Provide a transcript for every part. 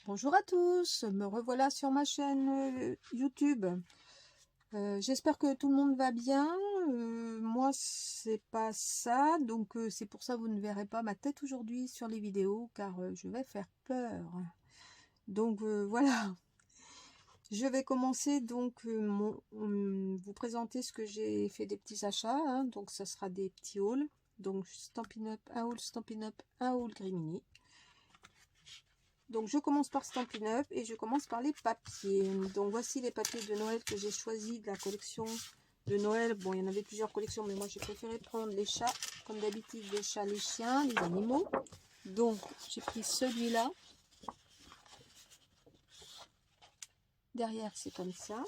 Bonjour à tous, me revoilà sur ma chaîne YouTube. J'espère que tout le monde va bien. Moi, c'est pas ça, donc c'est pour ça que vous ne verrez pas ma tête aujourd'hui sur les vidéos, car je vais faire peur. Donc voilà, je vais commencer donc vous présenter ce que j'ai fait des petits achats. Hein. Donc ça sera des petits hauls. Donc Stampin' Up, un haul Stampin' Up, un haul Grimini. Donc je commence par Stampin' Up et je commence par les papiers. Donc voici les papiers de Noël que j'ai choisi de la collection de Noël. Bon, il y en avait plusieurs collections, mais moi j'ai préféré prendre les chats, comme d'habitude, les chats, les chiens, les animaux. Donc j'ai pris celui-là. Derrière c'est comme ça.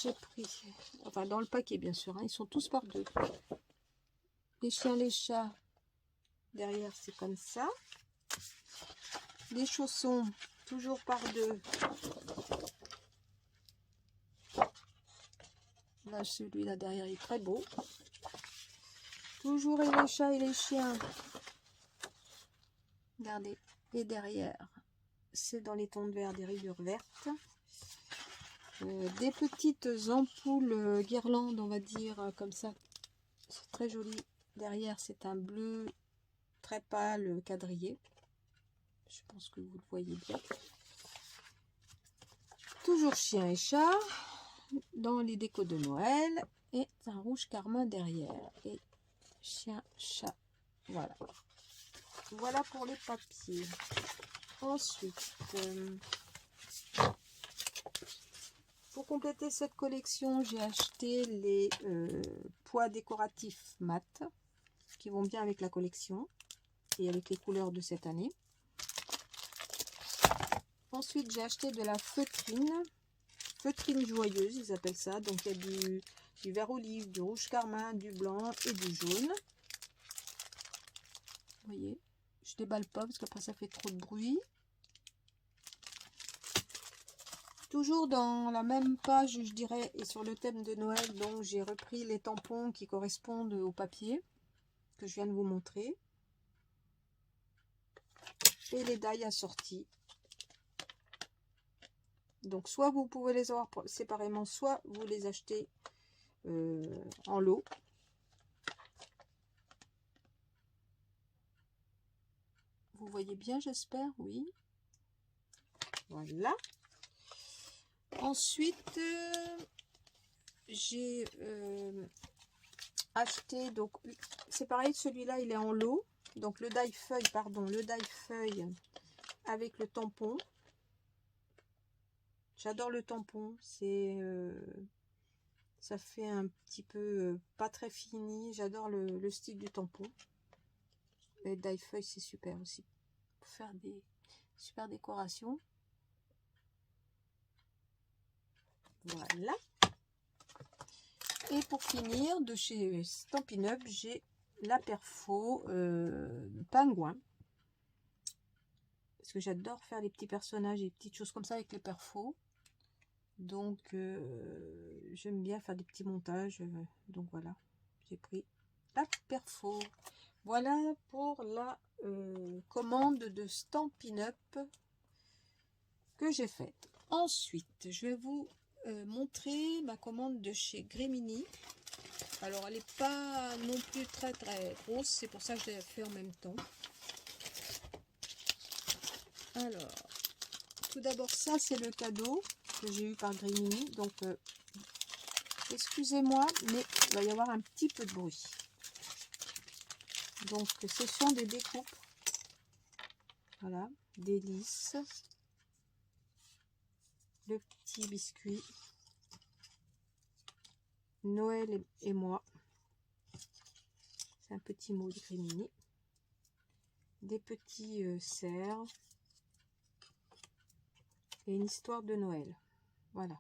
J'ai pris, enfin dans le paquet bien sûr, hein, ils sont tous par deux. Les chiens, les chats, derrière c'est comme ça. Les chaussons, toujours par deux. Là, celui-là derrière est très beau. Toujours et les chats et les chiens. Regardez. Et derrière, c'est dans les tons de vert, des rayures vertes. Des petites ampoules guirlandes, on va dire, comme ça. C'est très joli. Derrière, c'est un bleu très pâle quadrillé. Je pense que vous le voyez bien. Toujours chien et chat dans les décos de Noël. Et un rouge carmin derrière. Et chien, chat. Voilà. Voilà pour les papiers. Ensuite, pour compléter cette collection, j'ai acheté les pois décoratifs mat qui vont bien avec la collection et avec les couleurs de cette année. Ensuite, j'ai acheté de la feutrine joyeuse, ils appellent ça. Donc, il y a du vert olive, du rouge carmin, du blanc et du jaune. Vous voyez, je déballe pas parce qu'après ça fait trop de bruit. Toujours dans la même page, je dirais, et sur le thème de Noël, donc j'ai repris les tampons qui correspondent au papier que je viens de vous montrer. Et les die assortis. Donc soit vous pouvez les avoir séparément, soit vous les achetez en lot. Vous voyez bien, j'espère, oui. Voilà. Ensuite, j'ai acheté, donc c'est pareil, celui-là il est en lot. Donc le die feuille, pardon, le die feuille avec le tampon. J'adore le tampon, c'est ça fait un petit peu pas très fini. J'adore le style du tampon. Et die feuille c'est super aussi pour faire des super décorations. Voilà. Et pour finir, de chez Stampin' Up, j'ai la perfo pingouin. Parce que j'adore faire les petits personnages et des petites choses comme ça avec les perfos. Donc, j'aime bien faire des petits montages. Donc, voilà. J'ai pris la perfo. Voilà pour la commande de Stampin' Up que j'ai faite. Ensuite, je vais vous montrer ma commande de chez Grimini. Alors, elle n'est pas non plus très grosse. C'est pour ça que je l'ai fait en même temps. Alors, tout d'abord, ça, c'est le cadeau que j'ai eu par Grimini. Donc, excusez-moi, mais il va y avoir un petit peu de bruit. Donc, ce sont des découpes. Voilà, des lisses. Le petit biscuit. Noël et moi. C'est un petit mot de Grimini. Des petits cerfs. Et une histoire de Noël. Voilà.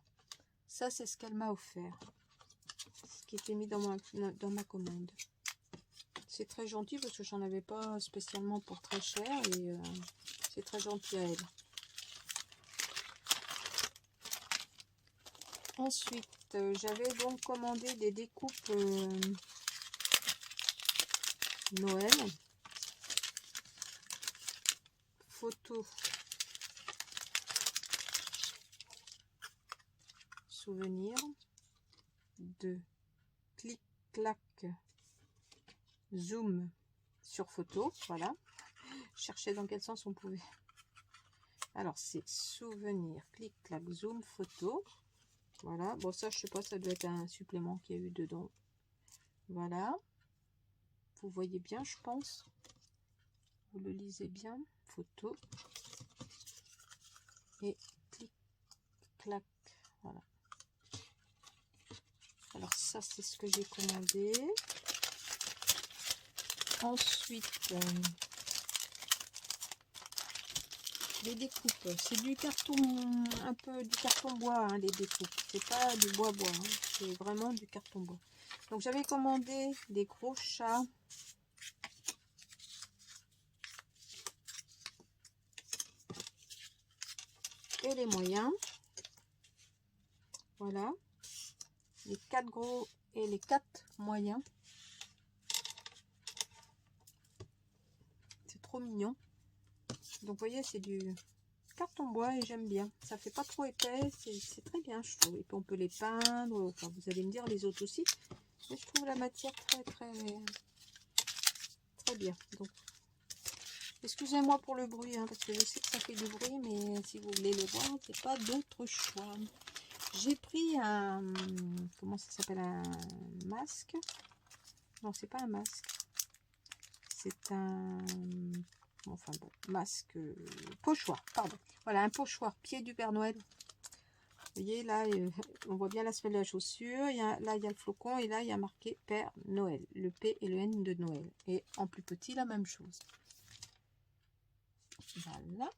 Ça, c'est ce qu'elle m'a offert. Ce qui était mis dans ma commande. C'est très gentil parce que j'en avais pas spécialement pour très cher. Et c'est très gentil à elle. Ensuite, j'avais donc commandé des découpes Noël. photo souvenir de clic-clac zoom sur photo. Voilà. Je cherchais dans quel sens on pouvait. Alors, c'est souvenir clic-clac zoom photo. Voilà. Bon, ça, je sais pas, ça doit être un supplément qu'il y a eu dedans. Voilà. Vous voyez bien, je pense. Vous le lisez bien. Photo. Et clic-clac. Voilà. Alors, ça, c'est ce que j'ai commandé. Ensuite, les découpes. C'est du carton, un peu du carton bois, hein, les découpes. C'est pas du bois, hein, c'est vraiment du carton bois. Donc, j'avais commandé des gros chats. Et les moyens. Voilà. Les 4 gros et les 4 moyens. C'est trop mignon. Donc, vous voyez, c'est du carton bois et j'aime bien. Ça fait pas trop épais. C'est très bien, je trouve. Et puis, on peut les peindre. Enfin, vous allez me dire, les autres aussi. Mais je trouve la matière très bien. Donc, excusez-moi pour le bruit, hein, parce que je sais que ça fait du bruit, mais si vous voulez le voir, c'est pas d'autre choix. J'ai pris un, comment ça s'appelle, un masque. Non, c'est pas un masque. C'est un, enfin bon, masque, pochoir, pardon. Voilà, un pochoir pied du Père Noël. Vous voyez, là, on voit bien la semelle de la chaussure. Là, il y a le flocon et là, il y a marqué Père Noël. Le P et le N de Noël. Et en plus petit, la même chose. Voilà.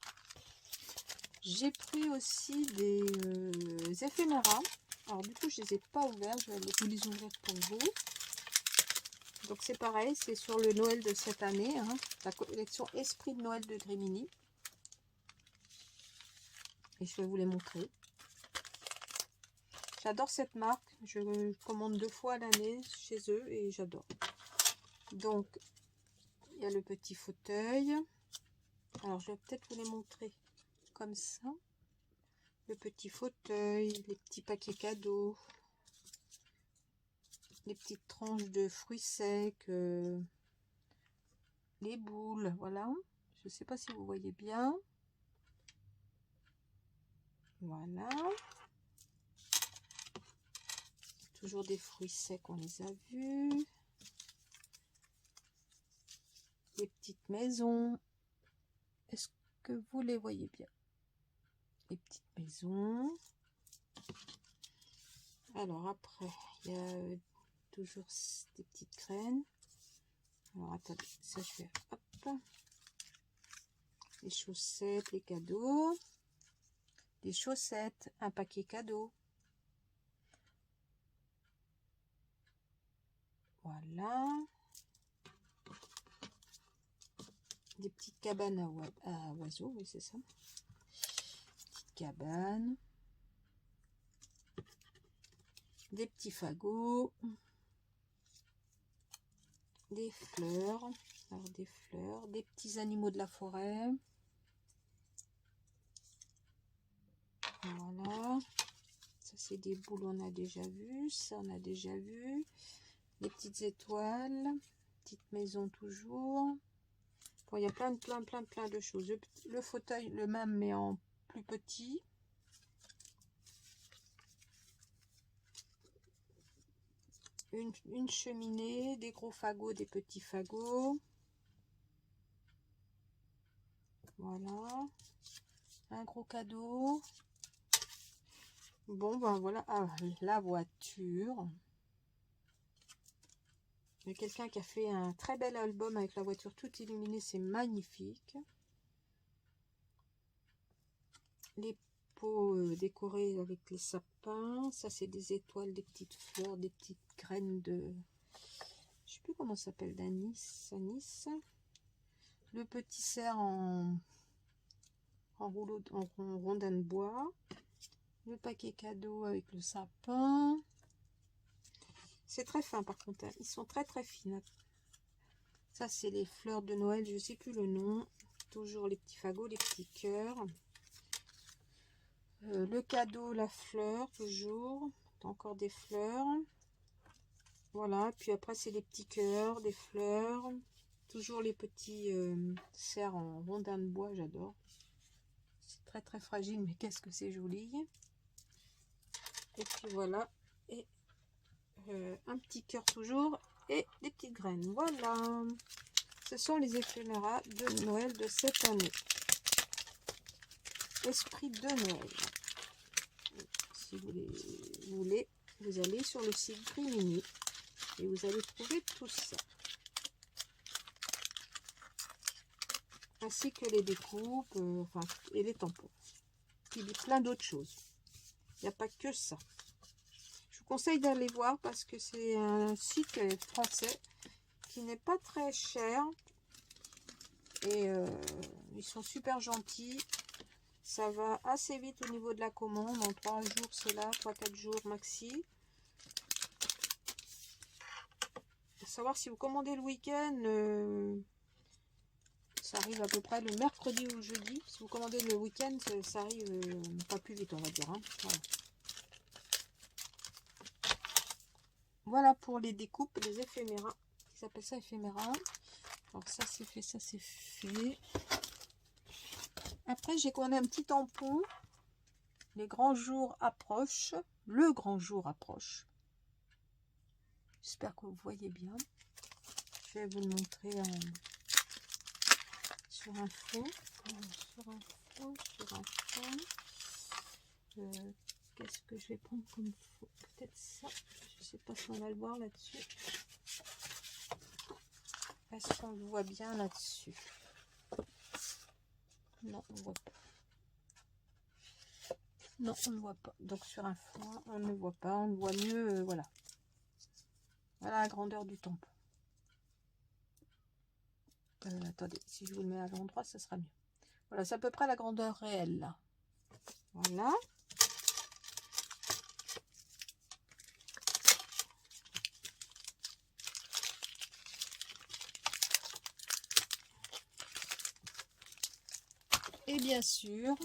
J'ai pris aussi des éphéméras. Alors, du coup, je ne les ai pas ouverts. Je vais vous les ouvrir pour vous. Donc, c'est pareil. C'est sur le Noël de cette année. Hein, la collection Esprit de Noël de Grimini. Et je vais vous les montrer. J'adore cette marque. Je commande 2 fois à l'année chez eux et j'adore. Donc, il y a le petit fauteuil. Alors, je vais peut-être vous les montrer comme ça. Le petit fauteuil, les petits paquets cadeaux, les petites tranches de fruits secs, les boules, voilà. Je ne sais pas si vous voyez bien. Voilà. Toujours des fruits secs, on les a vus. Les petites maisons. Est-ce que vous les voyez bien? Les petites maisons. Alors après, il y a toujours des petites graines. Alors attendez, ça je fais hop. Les chaussettes, les cadeaux. Des chaussettes, un paquet cadeau. Voilà. Des petites cabanes à oiseaux, oui c'est ça. Petites cabanes. Des petits fagots. Des fleurs. Alors des fleurs. Des petits animaux de la forêt. Voilà. Ça c'est des boules, on a déjà vu. Ça on a déjà vu. Les petites étoiles. Petite maison toujours. Bon, il y a plein de choses. Le fauteuil, le même, mais en plus petit. Une cheminée, des gros fagots, des petits fagots. Voilà. Un gros cadeau. Bon, ben voilà. Ah, la voiture. Il y a quelqu'un qui a fait un très bel album avec la voiture toute illuminée. C'est magnifique. Les pots décorés avec les sapins. Ça, c'est des étoiles, des petites fleurs, des petites graines de... Je sais plus comment ça s'appelle, d'anis. Anis. Le petit cerf en rouleau, en rondin de bois. Le paquet cadeau avec le sapin. C'est très fin par contre. Hein. Ils sont très fines. Ça, c'est les fleurs de Noël. Je sais plus le nom. toujours les petits fagots, les petits cœurs. Le cadeau, la fleur, toujours. Encore des fleurs. Voilà, puis après c'est des petits cœurs, des fleurs. Toujours les petits cerfs en rondin de bois, j'adore. C'est très très fragile, mais qu'est-ce que c'est joli. Et puis voilà, et un petit cœur toujours, et des petites graines. Voilà, ce sont les éphéméras de Noël de cette année. Esprit de Noël. Si vous les voulez, vous allez sur le site Grimini et vous allez trouver tout ça. Ainsi que les découpes, enfin, et les tampons. Il y a plein d'autres choses. Il n'y a pas que ça. Je vous conseille d'aller voir parce que c'est un site français qui n'est pas très cher. Et ils sont super gentils. Ça va assez vite au niveau de la commande. En 3 jours, c'est là. 3-4 jours maxi. Pour savoir si vous commandez le week-end, ça arrive à peu près le mercredi ou le jeudi. Si vous commandez le week-end, ça arrive pas plus vite, on va dire. Hein. Voilà. Voilà pour les découpes, les éphéméras. Ils s'appellent ça éphéméras. Alors ça c'est fait, ça c'est fait. Après j'ai commandé un petit tampon. Les grands jours approchent. Le grand jour approche. J'espère que vous voyez bien. Je vais vous le montrer sur un fond. Qu'est-ce que je vais prendre comme fond? Peut-être ça. Je sais pas si on va le voir là-dessus. Est-ce qu'on le voit bien là-dessus? Non, on ne voit pas. Non, on ne voit pas. Donc sur un fond, on ne voit pas. On le voit mieux, voilà. Voilà la grandeur du tampon. Attendez, si je vous le mets à l'endroit, ça sera mieux. Voilà, c'est à peu près la grandeur réelle, là. Voilà. Et bien sûr,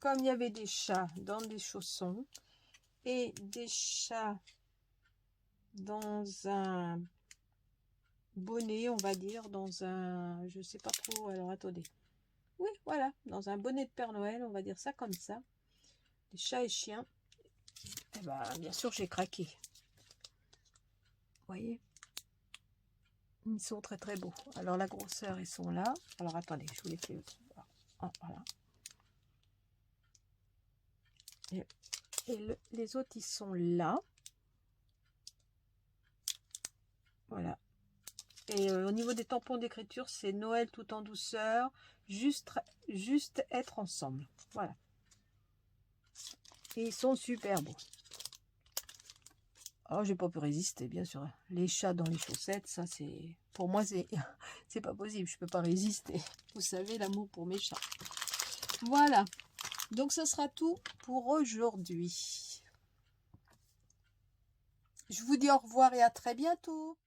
comme il y avait des chats dans des chaussons et des chats dans un bonnet, on va dire, dans un, je sais pas trop, alors attendez. Oui, voilà, dans un bonnet de Père Noël, on va dire ça comme ça. Des chats et chiens. Et ben, bien sûr, j'ai craqué. Vous voyez? Ils sont très très beaux. Alors la grosseur, ils sont là. Alors attendez, je vous les fais. Oh, voilà. Et les autres, ils sont là. Voilà. Et au niveau des tampons d'écriture, c'est Noël tout en douceur. Juste être ensemble. Voilà. Et ils sont super beaux. Oh, j'ai pas pu résister, bien sûr. Les chats dans les chaussettes, ça c'est... Pour moi, c'est pas possible. Je peux pas résister. Vous savez, l'amour pour mes chats. Voilà. Donc, ce sera tout pour aujourd'hui. Je vous dis au revoir et à très bientôt.